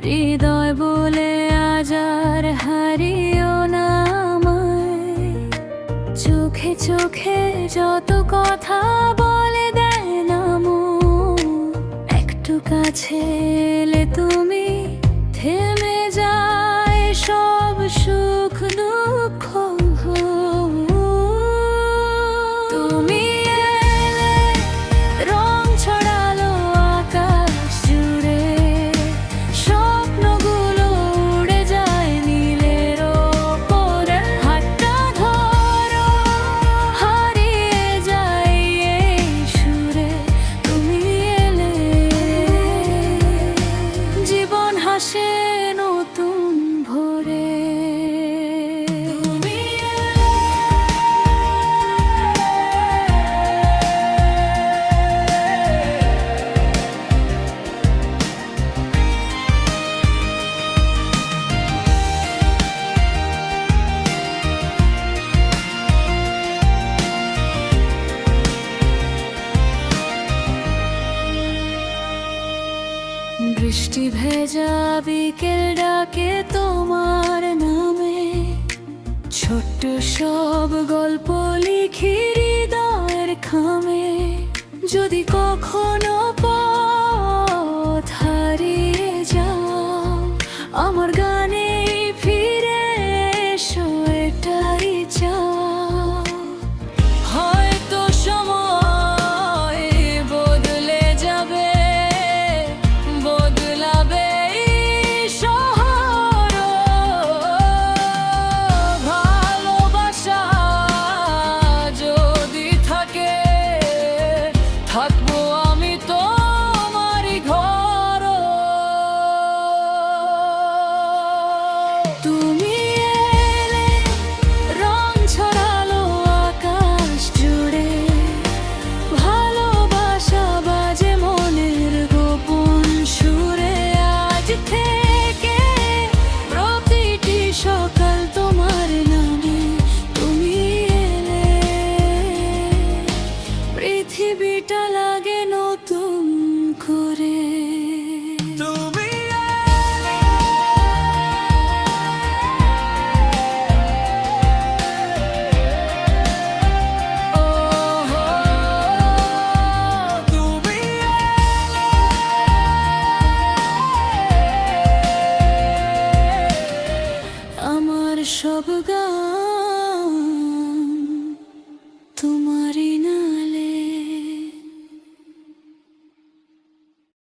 হৃদয় বলে আজ আর হারিও না আমায়। চোখে চোখে যত কথা বলে দেয় না মন, একটু কাছে এলে তুমি থেমে যায় সব সুখ দুঃখ। তুমি এলে রং ছড়ালো আকাশ জুড়ে, স্বপ্নগুলো উড়ে যায় নীলের ওপরে। হাতটা ধরো, হারিয়ে যাই এই সুরে। তুমি এলে জীবন হাসে নতুন ভোরে। বৃষ্টি ভেজা বিকেল ডাকে তোমার নামে, ছোট্ট সব গল্প লিখি হৃদয়ের খামে। যদি কখনো পথ হারিয়ে যাও, আমার গানে ফিরে এসো, এটাই চাও। হয়তো সময় বদলে যাবে, বদলাবে শহর। ভালোবাসা যদি থাকে, থাকবো আমি তোমারই ঘর। তুমি এলে রং ছড়ালো আকাশ জুড়ে, ভালোবাসা বাজে মনের গোপন সুরে। আজ থেকে প্রতিটি সকাল তোমার নামে। তুমি এলে পৃথিবীটা লাগে নতুন করে। তুমি আমার সব গান